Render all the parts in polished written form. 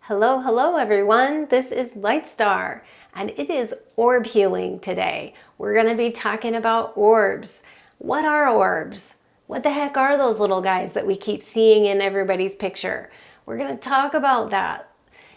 Hello, hello everyone. This is Lightstar and it is orb healing today. We're going to be talking about orbs. What are orbs? What the heck are those little guys that we keep seeing in everybody's picture? We're going to talk about that.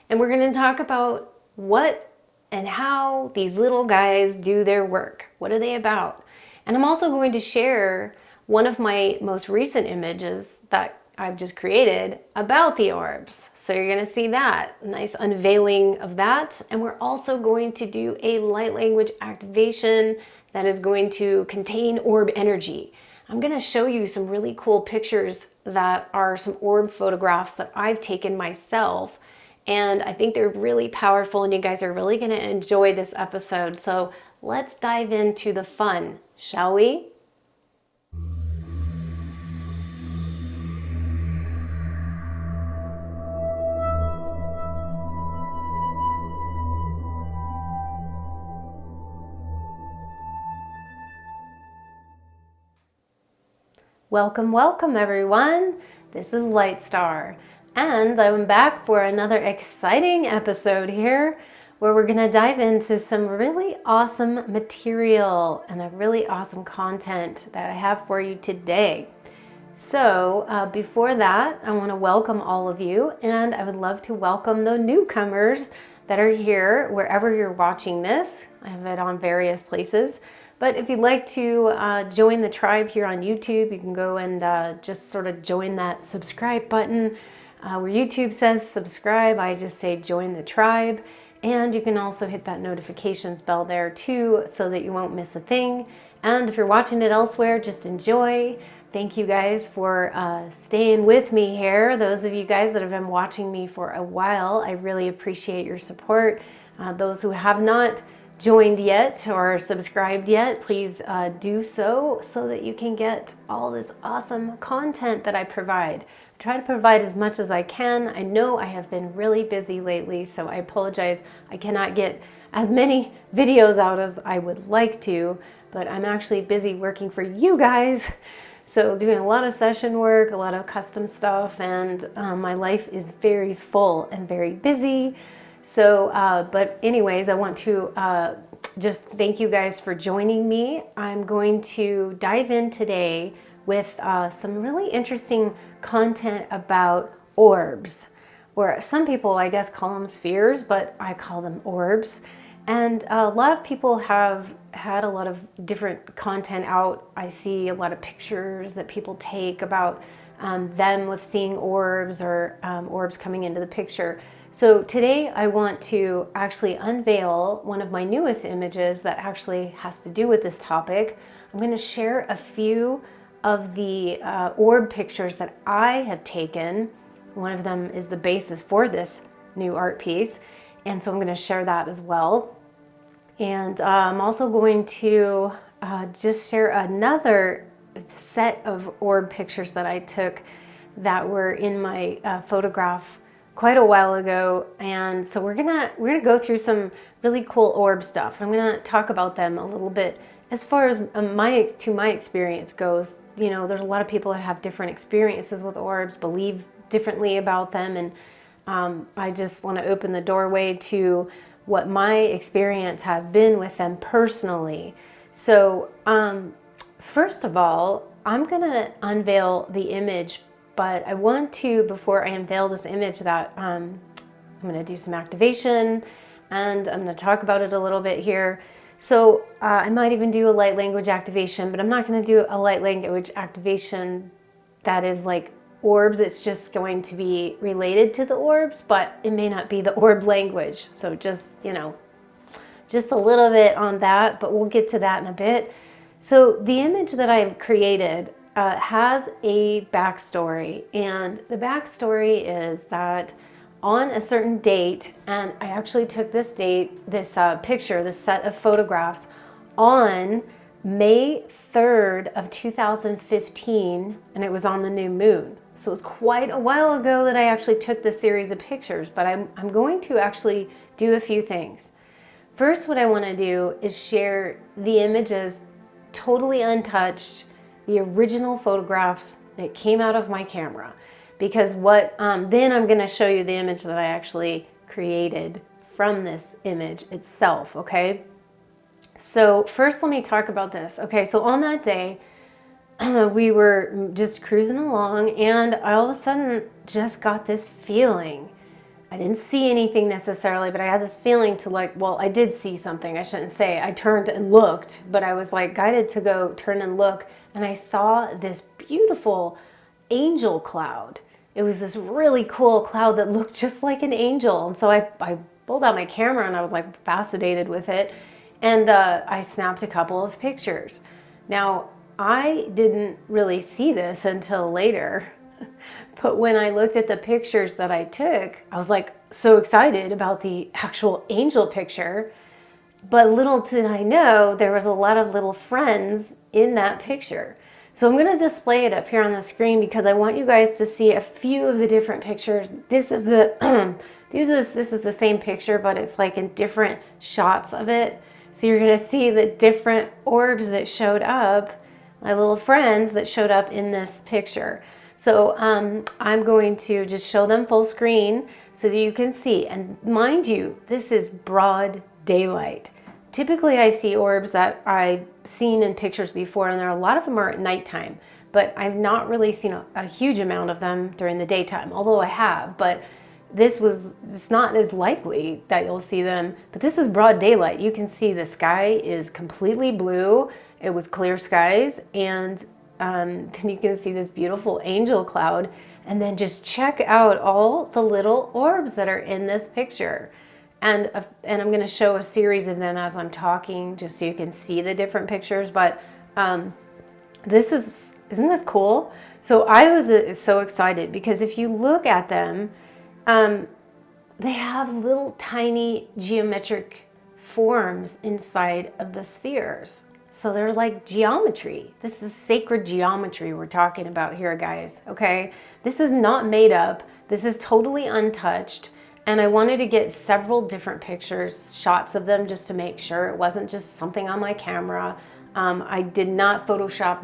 And we're going to talk about what and how these little guys do their work. What are they about? And I'm also going to share one of my most recent images that I've just created about the orbs. So you're going to see that nice unveiling of that. And we're also going to do a light language activation that is going to contain orb energy. I'm going to show you some really cool pictures that are some orb photographs that I've taken myself. And I think they're really powerful and you guys are really going to enjoy this episode. So let's dive into the fun, shall we? Welcome, welcome everyone. This is Lightstar and I'm back for another exciting episode here where we're going to dive into some really awesome material and a really awesome content that I have for you today. So before that, I want to welcome all of you and I would love to welcome the newcomers that are here wherever you're watching this. I have it on various places. But if you'd like to join the tribe here on YouTube, you can go and just sort of join that subscribe button. Where YouTube says subscribe, I just say join the tribe. And you can also hit that notifications bell there too, so that you won't miss a thing. And if you're watching it elsewhere, just enjoy. Thank you guys for staying with me here. Those of you guys that have been watching me for a while, I really appreciate your support. Those who have not joined yet or subscribed yet, please do so that you can get all this awesome content that I provide. I try to provide as much as I can. I know I have been really busy lately, so I apologize. I cannot get as many videos out as I would like to, but I'm actually busy working for you guys. So doing a lot of session work, a lot of custom stuff, and my life is very full and very busy. So, but anyways, I want to just thank you guys for joining me. I'm going to dive in today with some really interesting content about orbs, or some people, I guess, call them spheres, but I call them orbs. And a lot of people have had a lot of different content out. I see a lot of pictures that people take about them with seeing orbs or orbs coming into the picture. So today I want to actually unveil one of my newest images that actually has to do with this topic. I'm going to share a few of the orb pictures that I have taken. One of them is the basis for this new art piece, and so I'm going to share that as well. And I'm also going to just share another set of orb pictures that I took that were in my photograph quite a while ago, and so we're gonna go through some really cool orb stuff. I'm gonna talk about them a little bit as far as my experience goes. You know, there's a lot of people that have different experiences with orbs, believe differently about them, and I just want to open the doorway to what my experience has been with them personally. So first of all, I'm gonna unveil the image. But I want to, before I unveil this image, that I'm going to do some activation and I'm going to talk about it a little bit here. So I might even do a light language activation, but I'm not going to do a light language activation that is like orbs. It's just going to be related to the orbs, but it may not be the orb language. So just, you know, just a little bit on that, but we'll get to that in a bit. So the image that I've created has a backstory, and the backstory is that on a certain date, and I actually took this date, this picture, this set of photographs on May 3rd of 2015, and it was on the new moon. So it was quite a while ago that I actually took this series of pictures, but I'm going to actually do a few things. First, what I want to do is share the images totally untouched, the original photographs that came out of my camera. because then I'm going to show you the image that I actually created from this image itself, okay? So first let me talk about this. Okay, so on that day, we were just cruising along, and I all of a sudden just got this feeling. I didn't see anything necessarily, but I had this feeling to like, well, I did see something, I shouldn't say. I turned and looked, but I was like guided to go turn and look, and I saw this beautiful angel cloud. It was this really cool cloud that looked just like an angel. And so I pulled out my camera and I was like fascinated with it. And I snapped a couple of pictures. Now, I didn't really see this until later. But when I looked at the pictures that I took, I was like so excited about the actual angel picture. But little did I know, there was a lot of little friends in that picture. So I'm going to display it up here on the screen because I want you guys to see a few of the different pictures. This is the this is the same picture, but it's like in different shots of it. So you're going to see the different orbs that showed up, my little friends that showed up in this picture. So I'm going to just show them full screen so that you can see. And mind you, this is broad daylight. Typically I see orbs that I've seen in pictures before, and a lot of them are at nighttime, but I've not really seen a huge amount of them during the daytime, although I have, but it's not as likely that you'll see them, but this is broad daylight. You can see the sky is completely blue. It was clear skies, and then you can see this beautiful angel cloud, and then just check out all the little orbs that are in this picture. And I'm going to show a series of them as I'm talking, just so you can see the different pictures. But isn't this cool? So I was so excited because if you look at them, they have little tiny geometric forms inside of the spheres. So they're like geometry. This is sacred geometry we're talking about here, guys, okay? This is not made up. This is totally untouched. And I wanted to get several different pictures, shots of them, just to make sure it wasn't just something on my camera. I did not Photoshop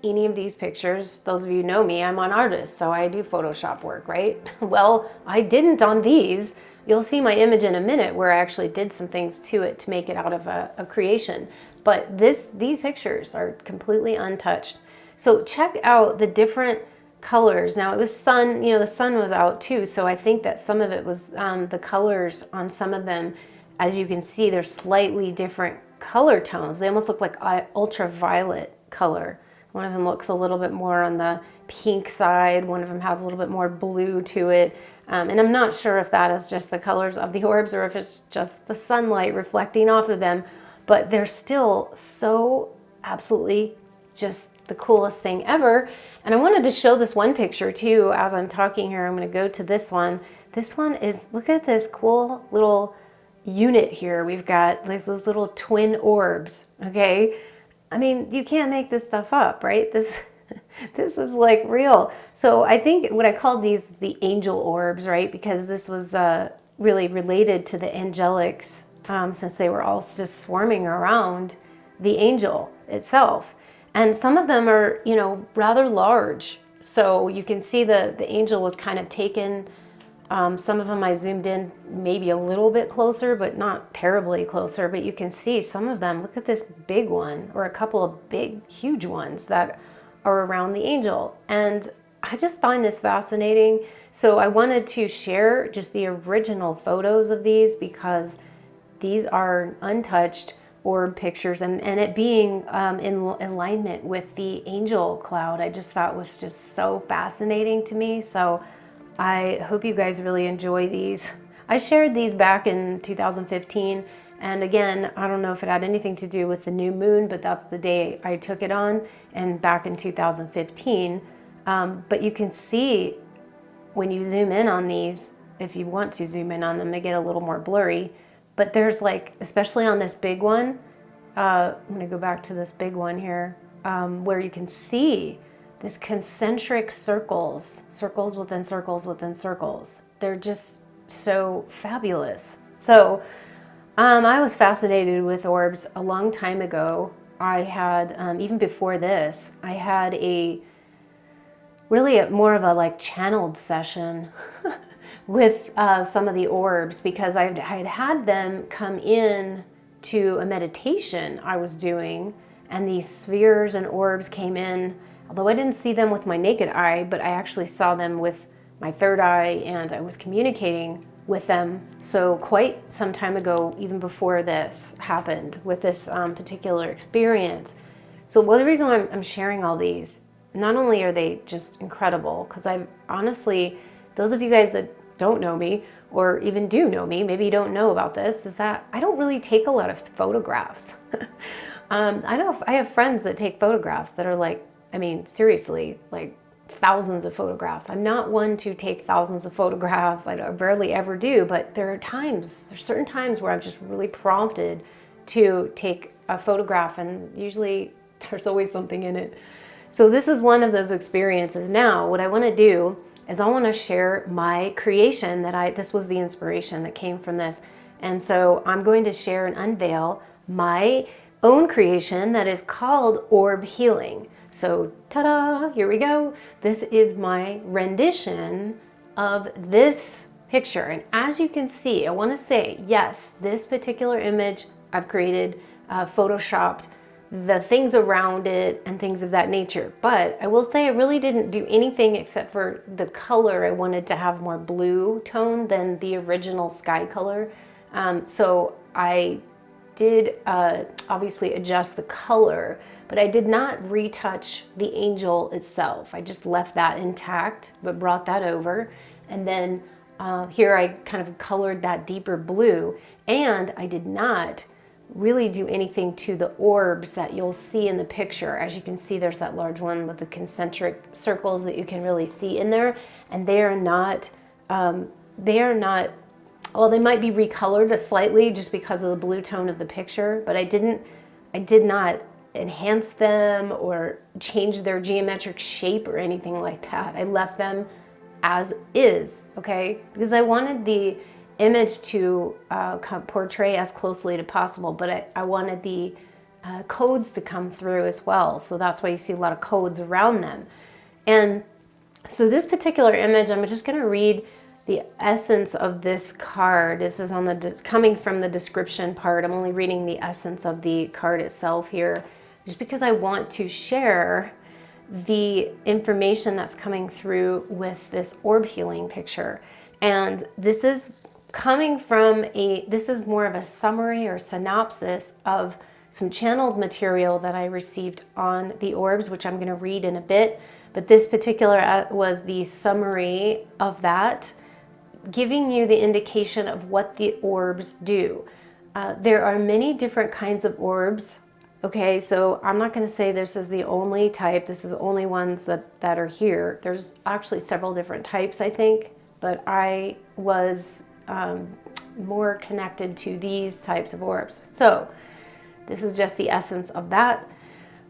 any of these pictures. Those of you know me, I'm an artist, so I do Photoshop work, right? Well, I didn't on these. You'll see my image in a minute where I actually did some things to it to make it out of a creation. But these pictures are completely untouched. So check out the different colors. Now it was sun, the sun was out too, so I think that some of it was the colors on some of them. As you can see, they're slightly different color tones. They almost look like ultraviolet color. One of them looks a little bit more on the pink side. One of them has a little bit more blue to it. And I'm not sure if that is just the colors of the orbs or if it's just the sunlight reflecting off of them, but they're still so absolutely just the coolest thing ever. And I wanted to show this one picture too as I'm talking here. I'm going to go to this one. This one is, look at this cool little unit here. We've got like those little twin orbs, okay? I mean, you can't make this stuff up, right? This is like real. So I think what I called these the angel orbs, right? Because this was really related to the angelics, since they were all just swarming around the angel itself. And some of them are, rather large. So you can see the angel was kind of taken. Some of them I zoomed in maybe a little bit closer, but not terribly closer. But you can see some of them. Look at this big one, or a couple of big, huge ones that are around the angel. And I just find this fascinating. So I wanted to share just the original photos of these because these are untouched orb pictures, and it being in alignment with the angel cloud, I just thought was just so fascinating to me. So I hope you guys really enjoy these. I shared these back in 2015, and again, I don't know if it had anything to do with the new moon, but that's the day I took it on, and back in 2015. But you can see when you zoom in on these, if you want to zoom in on them, they get a little more blurry. But there's like, especially on this big one, I'm gonna go back to this big one here, where you can see this concentric circles within circles within circles. They're just so fabulous. So I was fascinated with orbs a long time ago. I had, even before this, I had really more of a like channeled session with some of the orbs, because I'd had them come in to a meditation I was doing, and these spheres and orbs came in, although I didn't see them with my naked eye, but I actually saw them with my third eye, and I was communicating with them. So quite some time ago, even before this happened with this particular experience. So the reason why I'm sharing all these, not only are they just incredible, because I've honestly, those of you guys that don't know me, or even do know me, maybe you don't know about this, is that I don't really take a lot of photographs. I have friends that take photographs that are like, I mean, seriously, like thousands of photographs. I'm not one to take thousands of photographs. I rarely ever do, but there's certain times where I'm just really prompted to take a photograph, and usually there's always something in it. So this is one of those experiences. Now, what I want to do is I want to share my creation this was the inspiration that came from this. And so I'm going to share and unveil my own creation that is called Orb Healing. So ta-da, here we go. This is my rendition of this picture. And as you can see, I want to say, yes, this particular image I've created, photoshopped the things around it and things of that nature. But I will say I really didn't do anything except for the color. I wanted to have more blue tone than the original sky color. So I did obviously adjust the color, but I did not retouch the angel itself. I just left that intact, but brought that over. And then here I kind of colored that deeper blue, and I did not really do anything to the orbs that you'll see in the picture. As you can see, there's that large one with the concentric circles that you can really see in there, and they are not, well, they might be recolored slightly just because of the blue tone of the picture, but I did not enhance them or change their geometric shape or anything like that. I left them as is, okay? Because I wanted the image to portray as closely to possible, but I wanted the codes to come through as well. So that's why you see a lot of codes around them. And so this particular image, I'm just going to read the essence of this card. This is coming from the description part. I'm only reading the essence of the card itself here, just because I want to share the information that's coming through with this orb healing picture. And this is coming from this is more of a summary or synopsis of some channeled material that I received on the orbs, which I'm going to read in a bit. But this particular was the summary of that, giving you the indication of what the orbs do. There are many different kinds of orbs. Okay, so I'm not going to say this is the only type. This is the only ones that are here. There's actually several different types, I think, but I was more connected to these types of orbs. So this is just the essence of that.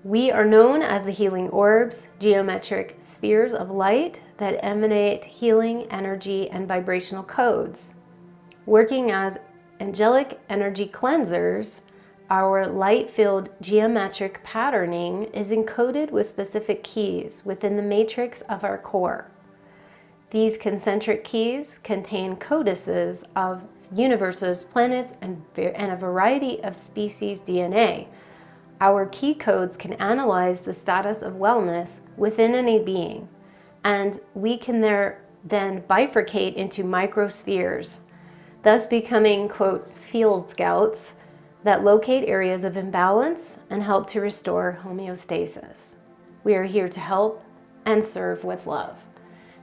We are known as the healing orbs, geometric spheres of light that emanate healing energy and vibrational codes. Working as angelic energy cleansers, our light-filled geometric patterning is encoded with specific keys within the matrix of our core. These concentric keys contain codices of universes, planets, and a variety of species DNA. Our key codes can analyze the status of wellness within any being, and we can then bifurcate into microspheres, thus becoming, quote, field scouts that locate areas of imbalance and help to restore homeostasis. We are here to help and serve with love.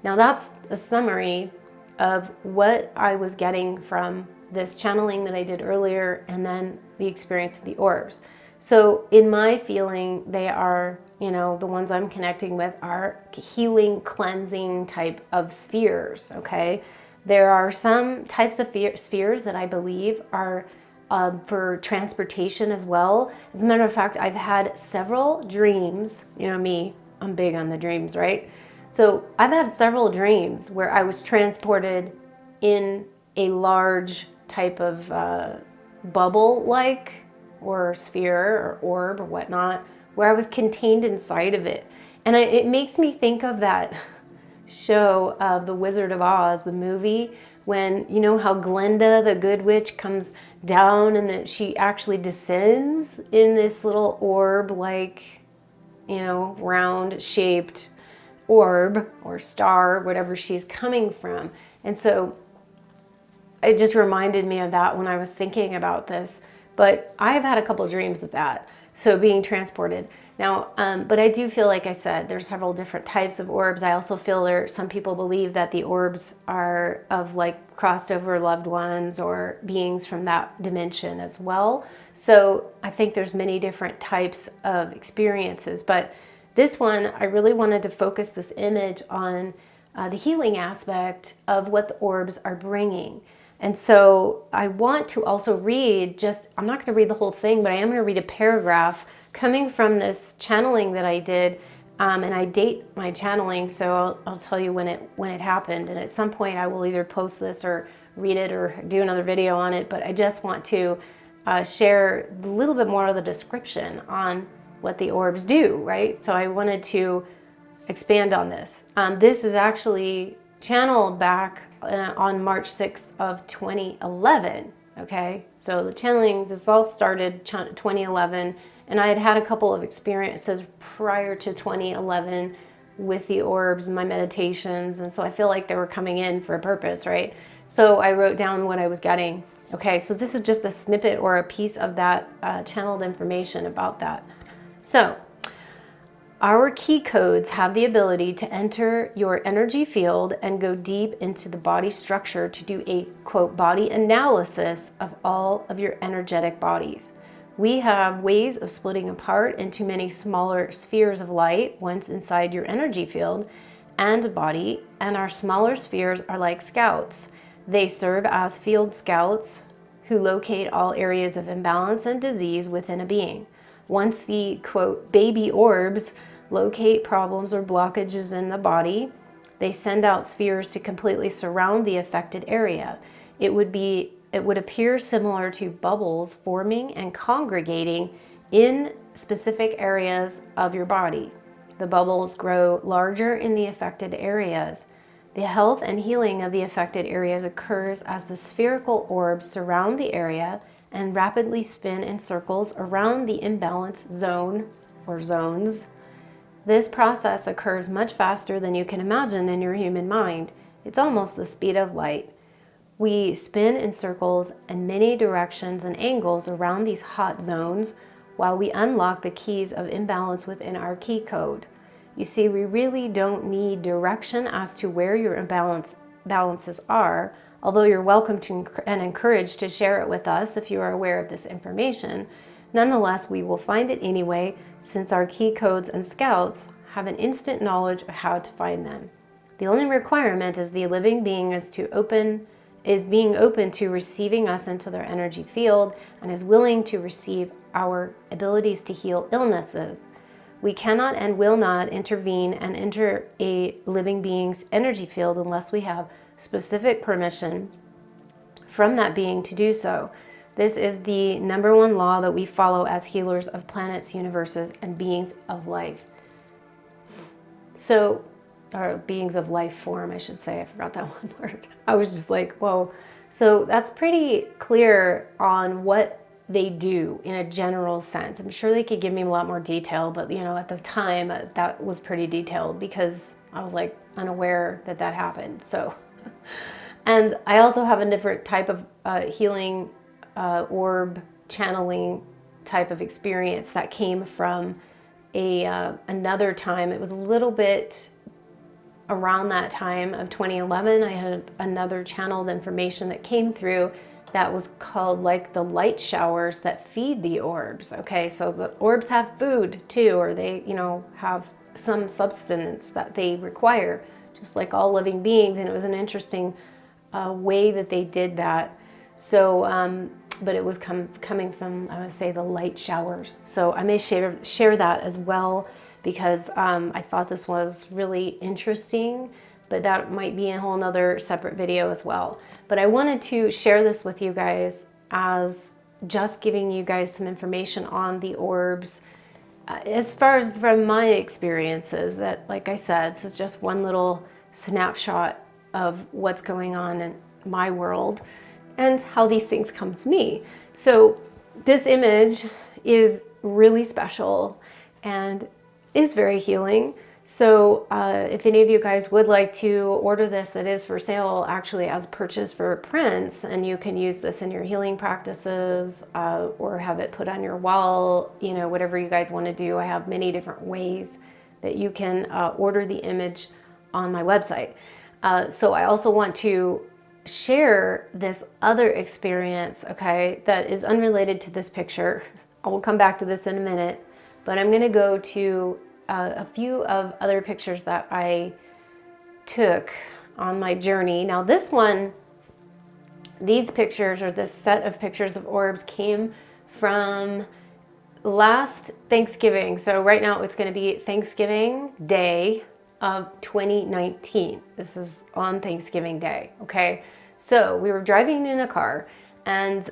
Now that's a summary of what I was getting from this channeling that I did earlier, and then the experience of the orbs. So in my feeling, they are, the ones I'm connecting with are healing, cleansing type of spheres, okay? There are some types of spheres that I believe are for transportation as well. As a matter of fact, I've had several dreams, me, I'm big on the dreams, right? So I've had several dreams where I was transported in a large type of bubble-like or sphere or orb or whatnot, where I was contained inside of it. And it makes me think of that show, The Wizard of Oz, the movie, when, you know how Glinda, the good witch, comes down and that she actually descends in this little orb, like, you know, round shaped orb or star, whatever she's coming from. And so it just reminded me of that when I was thinking about this. But I've had a couple dreams of that. So being transported. Now, but I do feel, like I said, there's several different types of orbs. I also feel some people believe that the orbs are of like crossed over loved ones or beings from that dimension as well. So I think there's many different types of experiences, but this one, I really wanted to focus this image on the healing aspect of what the orbs are bringing. And so I want to also read I'm not going to read the whole thing, but I am going to read a paragraph coming from this channeling that I did. And I date my channeling, so I'll tell you when it happened. And at some point I will either post this or read it or do another video on it. But I just want to share a little bit more of the description on what the orbs do, right? So I wanted to expand on this. This is actually channeled back on March 6th of 2011, okay? So the channeling, this all started 2011, and I had had a couple of experiences prior to 2011 with the orbs, my meditations, and so I feel like they were coming in for a purpose, right? So I wrote down what I was getting. Okay, so this is just a snippet or a piece of that channeled information about that. So, our key codes have the ability to enter your energy field and go deep into the body structure to do a, quote, body analysis of all of your energetic bodies. We have ways of splitting apart into many smaller spheres of light once inside your energy field and body, and our smaller spheres are like scouts. They serve as field scouts who locate all areas of imbalance and disease within a being. Once the, quote, baby orbs locate problems or blockages in the body, they send out spheres to completely surround the affected area. It would appear similar to bubbles forming and congregating in specific areas of your body. The bubbles grow larger in the affected areas. The health and healing of the affected areas occurs as the spherical orbs surround the area and rapidly spin in circles around the imbalance zone or zones. This process occurs much faster than you can imagine in your human mind. It's almost the speed of light. We spin in circles in many directions and angles around these hot zones while we unlock the keys of imbalance within our key code. You see, we really don't need direction as to where your imbalances are, although you're welcome to and encouraged to share it with us if you are aware of this information. Nonetheless, we will find it anyway, since our key codes and scouts have an instant knowledge of how to find them. The only requirement is the living being is being open to receiving us into their energy field and is willing to receive our abilities to heal illnesses. We cannot and will not intervene and enter a living being's energy field unless we have specific permission from that being to do so. This is the #1 law that we follow as healers of planets, universes, and beings of life. So, or beings of life form, I should say. I forgot that one word. I was just like, whoa. So that's pretty clear on what they do in a general sense. I'm sure they could give me a lot more detail, but you know, at the time that was pretty detailed because I was like unaware that that happened. So, and I also have a different type of healing orb channeling type of experience that came from another time. It was a little bit around that time of 2011. I had another channeled information that came through that was called like the light showers that feed the orbs. Okay, so the orbs have food too, or they, you know, have some substance that they require, just like all living beings. And it was an interesting way that they did that. So, but it was coming from, I would say, the light showers. So I may share that as well, because I thought this was really interesting, but that might be a whole nother separate video as well. But I wanted to share this with you guys as just giving you guys some information on the orbs as far as from my experiences, that, like I said, this is just one little snapshot of what's going on in my world and how these things come to me. So this image is really special and is very healing. So if any of you guys would like to order this, that is for sale actually as purchase for prints, and you can use this in your healing practices or have it put on your wall, you know, whatever you guys want to do. I have many different ways that you can order the image on my website. So I also want to share this other experience, okay, that is unrelated to this picture. I will come back to this in a minute, but I'm going to go to a few of other pictures that I took on my journey. Now this one, these pictures, or this set of pictures of orbs, came from last Thanksgiving. So right now it's going to be Thanksgiving Day of 2019. This is on Thanksgiving Day, okay? So we were driving in a car and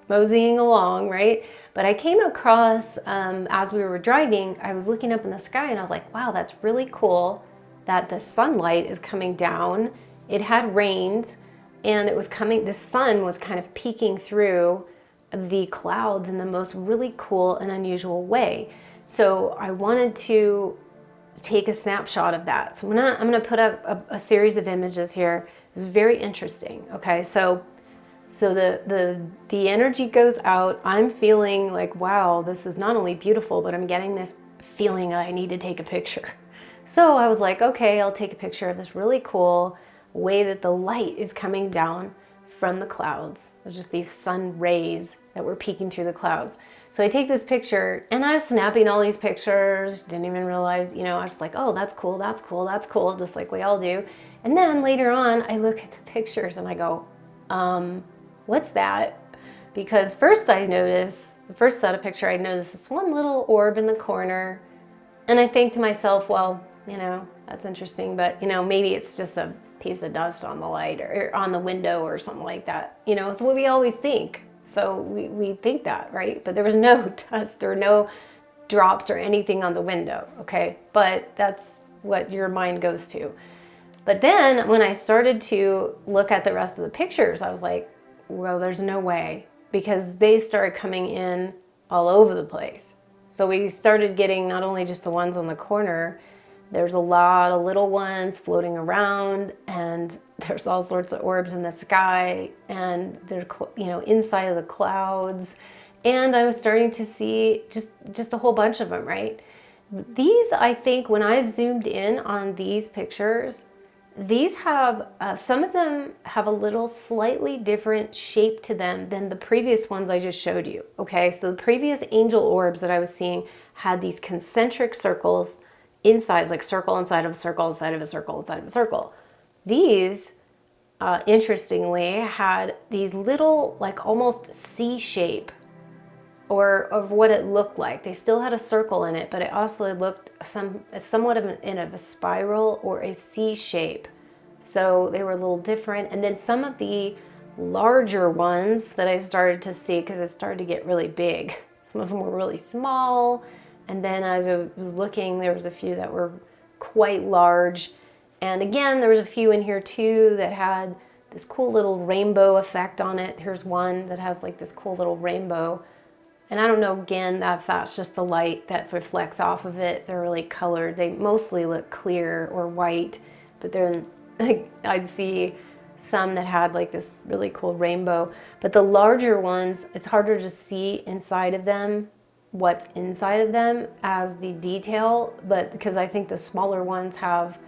moseying along, right? But I came across, as we were driving, I was looking up in the sky and I was like, wow, that's really cool that the sunlight is coming down. It had rained and it was coming, the sun was kind of peeking through the clouds in the most really cool and unusual way. So I wanted to take a snapshot of that. So I'm gonna put up a series of images here. It's very interesting. Okay, so the energy goes out. I'm feeling like, wow, this is not only beautiful, but I'm getting this feeling that I need to take a picture. So I was like, okay, I'll take a picture of this really cool way that the light is coming down from the clouds. There's just these sun rays that were peeking through the clouds. So I take this picture and I was snapping all these pictures, didn't even realize, you know, I was just like, oh, that's cool, that's cool, that's cool, just like we all do. And then later on, I look at the pictures and I go, what's that? Because first I noticed, the first set of picture, I noticed this one little orb in the corner. And I think to myself, well, you know, that's interesting, but you know, maybe it's just a piece of dust on the light or on the window or something like that. You know, it's what we always think. So we think that, right? But there was no dust or no drops or anything on the window, okay? But that's what your mind goes to. But then when I started to look at the rest of the pictures, I was like, well, there's no way, because they started coming in all over the place. So we started getting not only just the ones on the corner, there's a lot of little ones floating around, and there's all sorts of orbs in the sky, and they're, you know, inside of the clouds. And I was starting to see just a whole bunch of them, right? These, I think, when I've zoomed in on these pictures, these have, some of them have a little slightly different shape to them than the previous ones I just showed you, okay? So the previous angel orbs that I was seeing had these concentric circles inside, like circle inside of a circle, inside of a circle, inside of a circle. These, interestingly, had these little, like almost C shape, or of what it looked like. They still had a circle in it, but it also looked somewhat of a spiral or a C shape. So they were a little different. And then some of the larger ones that I started to see, because it started to get really big. Some of them were really small. And then as I was looking, there was a few that were quite large. And again, there was a few in here too that had this cool little rainbow effect on it. Here's one that has like this cool little rainbow. And I don't know, again, that's just the light that reflects off of it. They're really colored. They mostly look clear or white, but then I'd see some that had like this really cool rainbow. But the larger ones, it's harder to see inside of them, what's inside of them as the detail, but because I think the smaller ones have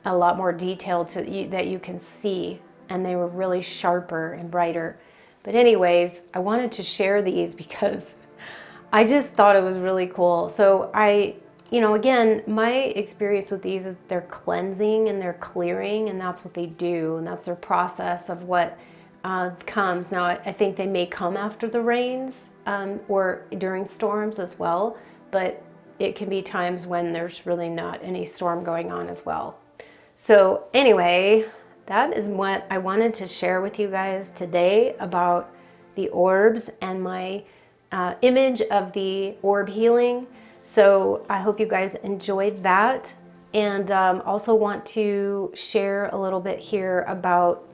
a lot more detail to you that you can see, and they were really sharper and brighter. But anyways, I wanted to share these because I just thought it was really cool. So you know, again, my experience with these is they're cleansing and they're clearing, and that's what they do, and that's their process of what comes. Now, I think they may come after the rains or during storms as well, but it can be times when there's really not any storm going on as well. So anyway, that is what I wanted to share with you guys today about the orbs and my image of the orb healing. So I hope you guys enjoyed that. And also want to share a little bit here about,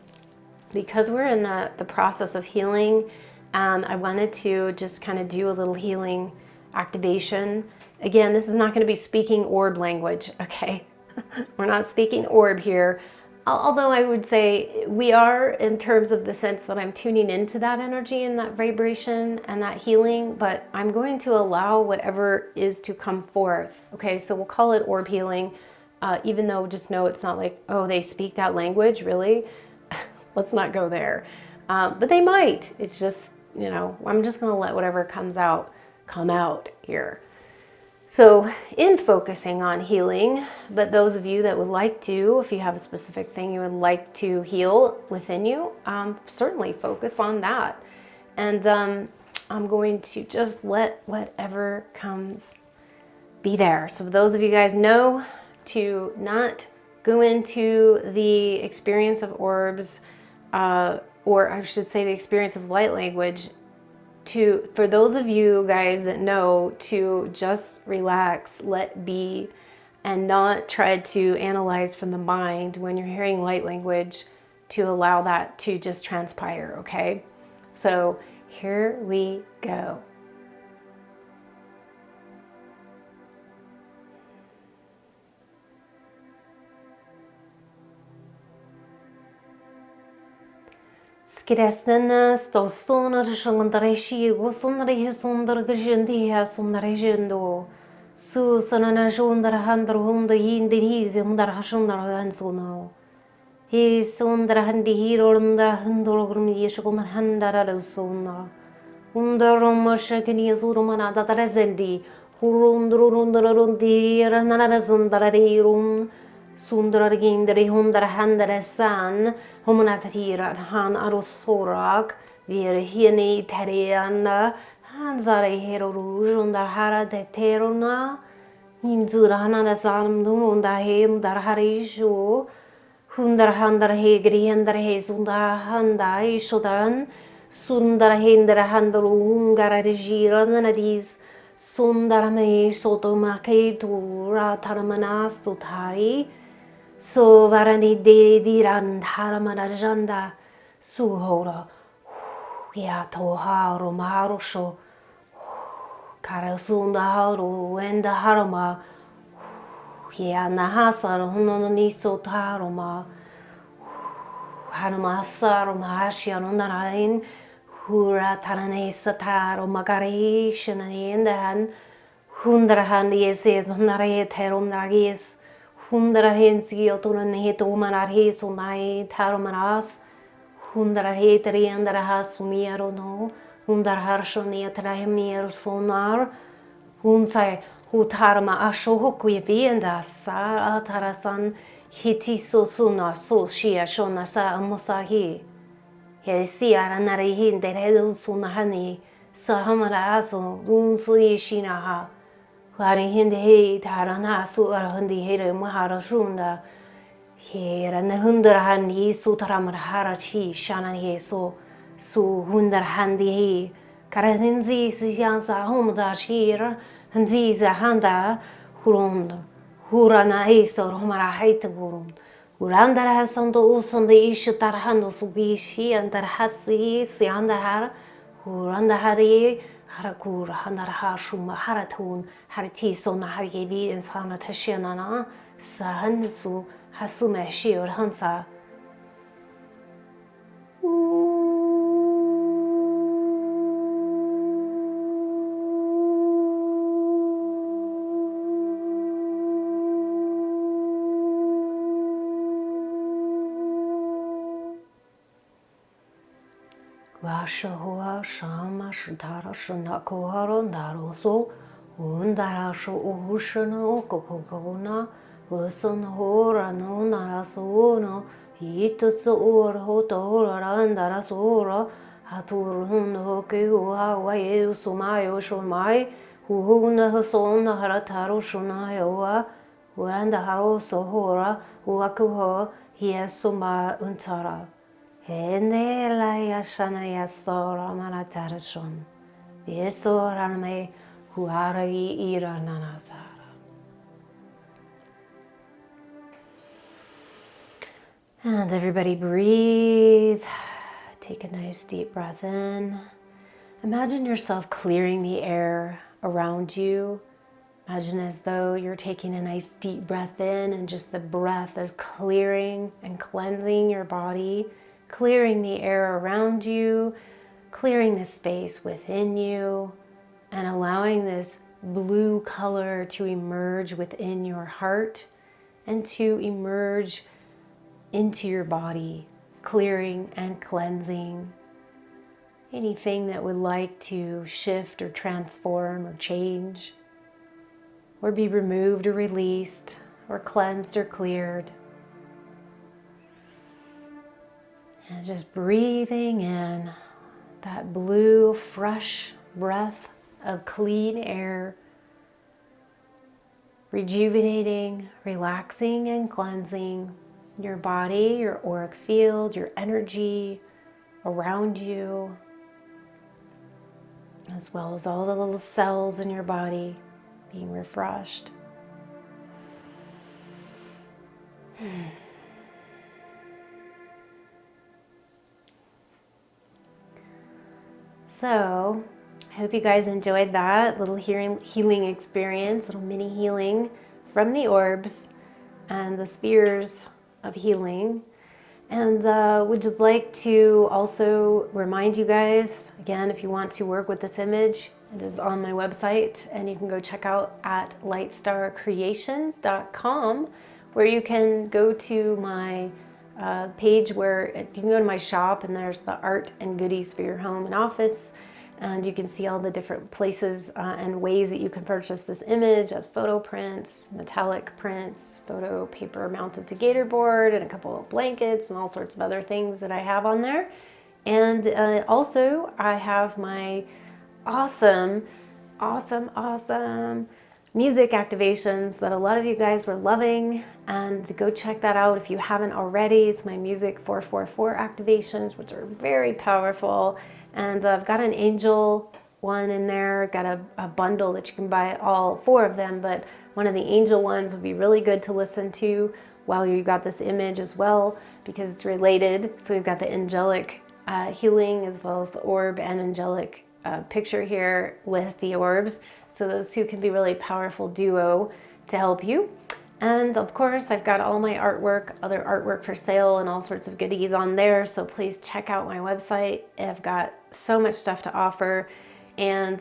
because we're in the process of healing, I wanted to just kind of do a little healing activation. Again, this is not going to be speaking orb language, okay? We're not speaking orb here. Although I would say we are, in terms of the sense that I'm tuning into that energy and that vibration and that healing, but I'm going to allow whatever is to come forth. Okay, so we'll call it orb healing, even though just know it's not like, oh, they speak that language, really? Let's not go there. But they might. It's just, you know, I'm just going to let whatever comes out come out here. So in focusing on healing, but those of you that would like to, if you have a specific thing you would like to heal within you, certainly focus on that. And I'm going to just let whatever comes be there. So those of you guys know to not go into the experience of orbs, or I should say the experience of light language, for those of you guys that know to just relax, let be, and not try to analyze from the mind when you're hearing light language, to allow that to just transpire, okay? So here we go. Skresnena stolstona shalantarashi gosundari sundar grishandiha sundarajendo su sonana jundar handar hunda yindiriz hundar hashundar hansono he sundar handi hirondar handorgrum yeshkon handar sona undarum shakani zurumana datarezendi hurundrundi ranana zundararum Sundar gindri hundar handare san, homonatira han arosorak, vir hieni teriana, hanzare hero rouge undar hara de terona, inzura hanana zanum undar hem dar harisho, hundar handar hegri handar hezundar handa ishodan, sundar hinder handar ungar regira nanadis, sundar me sotomake tura taramanas tutari, So varani de diran haramanajanda suhora ya toharo maharosho karasunda haru and harama ya nahasar hunono niso taroma hanamasar mahashian unarain hura tarane sataro magari shananiendan hundrahan yese hunare terum nagis Hundra hensi otunan het omanar he sonai taromaras. Hundra het riandra has sumiero no. Hundra harshoni atrahemier sonar. Hunsai hutarma asho hokuye vienda sa atarasan hiti so suna so shia shona sa amosahi. He si aranari hinde redun sunahani sa hamara aso unsu yeshinaha. Hari hindi he tarana su arhundi here mahara shunda here and hundar handi su taramar harachi shanan he so hundar handi he karazinzi siyansa homza shir hanzi za handa hurund hurana he so homara haita gurund urandar hasando usande ish tarhando subishi andar hasi siandar har hurandar hari Harakur, Hanarhashum, Haratun, Haratison, Hargevi, and Sanatashiana, Sahansu, Hasume, Shir, Hansa. Vashahoa Shama Shantara Shanakoharo Naroso Undarasho Uhushana Okokona Usun Hora no Narasono Itutsu Hotora Andarasora Haturun Hokeua Waye Sumayo Shomai Uhuna Hasona Harataro Shunayoa Wandaharo Sohora Uakuho Hiesuma Untara Hene la yashana yasora manatarashon. Yesoraname huarai irananasara. And everybody breathe. Take a nice deep breath in. Imagine yourself clearing the air around you. Imagine as though you're taking a nice deep breath in and just the breath is clearing and cleansing your body, clearing the air around you, clearing the space within you, and allowing this blue color to emerge within your heart and to emerge into your body, clearing and cleansing anything that would like to shift or transform or change or be removed or released or cleansed or cleared. And just breathing in that blue, fresh breath of clean air, rejuvenating, relaxing, and cleansing your body, your auric field, your energy around you, as well as all the little cells in your body being refreshed. So, I hope you guys enjoyed that little healing experience, little mini healing from the orbs and the spheres of healing. And would just like to also remind you guys, again, if you want to work with this image, it is on my website, and you can go check out at lightstarcreations.com, where you can go to my page where you can go to my shop, and there's the art and goodies for your home and office. And you can see all the different places and ways that you can purchase this image as photo prints, metallic prints, photo paper mounted to gator board, and a couple of blankets and all sorts of other things that I have on there. And also I have my awesome music activations that a lot of you guys were loving, and go check that out if you haven't already. It's my Music 444 activations, which are very powerful. And I've got an angel one in there, got a bundle that you can buy all 4 of them, but one of the angel ones would be really good to listen to while you got this image as well, because it's related. So we've got the angelic healing as well as the orb and angelic picture here with the orbs. So those two can be really powerful duo to help you. And of course, I've got all my artwork, other artwork for sale, and all sorts of goodies on there. So please check out my website. I've got so much stuff to offer. And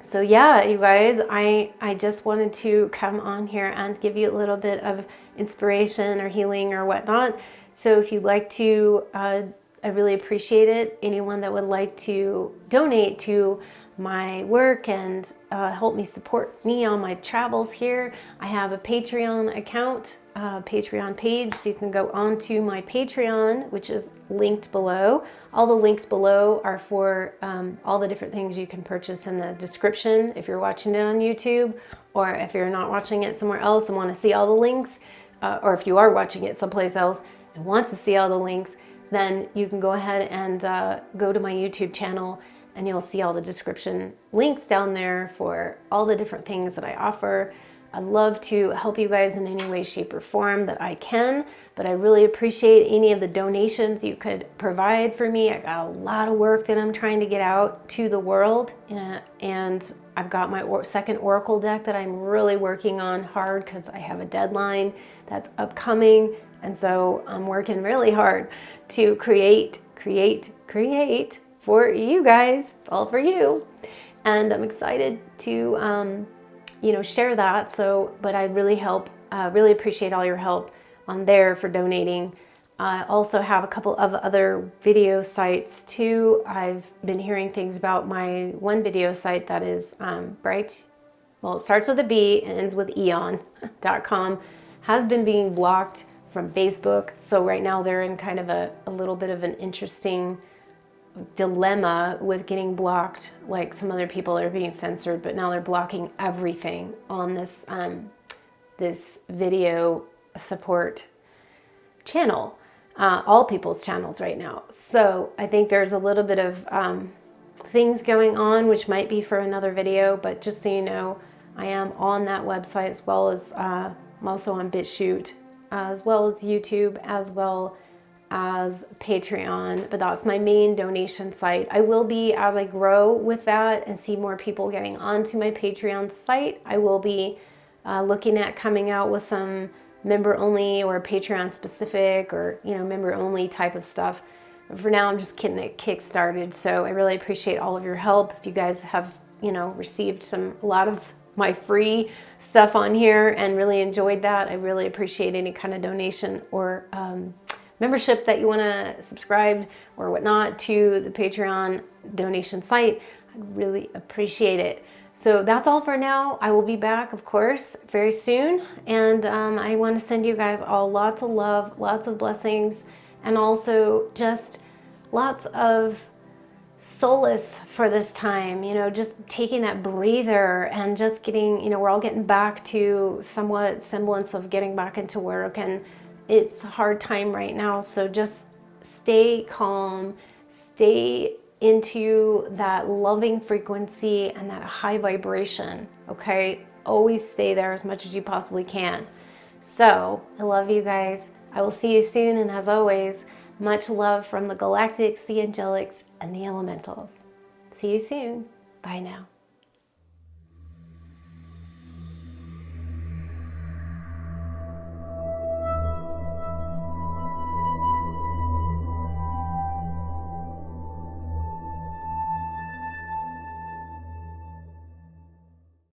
so yeah, you guys, I just wanted to come on here and give you a little bit of inspiration or healing or whatnot. So if you'd like to, I really appreciate it. Anyone that would like to donate to my work and help me support me on my travels here, I have a Patreon account, Patreon page, so you can go on to my Patreon, which is linked below. All the links below are for all the different things you can purchase in the description if you're watching it on YouTube, or if you're not watching it somewhere else and want to see all the links, or if you are watching it someplace else and want to see all the links, then you can go ahead and go to my YouTube channel, and you'll see all the description links down there for all the different things that I offer. I'd love to help you guys in any way, shape, or form that I can, but I really appreciate any of the donations you could provide for me. I got a lot of work that I'm trying to get out to the world, and I've got my second Oracle deck that I'm really working on hard because I have a deadline that's upcoming, and so I'm working really hard to create for you guys. It's all for you, and I'm excited to share that. So, but I really appreciate all your help on there for donating. I also have a couple of other video sites too. I've been hearing things about my one video site that is bright. Well, it starts with a B and ends with eon.com. Has been being blocked from Facebook. So right now they're in kind of a little bit of an interesting dilemma with getting blocked. Like some other people are being censored, but now they're blocking everything on this this video support channel, all people's channels right now. So I think there's a little bit of things going on, which might be for another video, but just so you know, I am on that website, as well as I'm also on BitChute, as well as YouTube, as well as Patreon, but that's my main donation site. I will be, as I grow with that and see more people getting onto my Patreon site, I will be looking at coming out with some member only or Patreon specific, or member only type of stuff. But for now, I'm just getting it kick-started, so I really appreciate all of your help. If you guys have received a lot of my free stuff on here and really enjoyed that, I really appreciate any kind of donation or membership that you want to subscribe or whatnot to the Patreon donation site. I'd really appreciate it. So that's all for now. I will be back, of course, very soon. And I want to send you guys all lots of love, lots of blessings, and also just lots of solace for this time, just taking that breather and just getting, we're all getting back to somewhat semblance of getting back into work, and it's a hard time right now. So just stay calm, stay into that loving frequency and that high vibration, okay? Always stay there as much as you possibly can. So I love you guys. I will see you soon, and as always, much love from the Galactics, the Angelics, and the Elementals. See you soon. Bye now.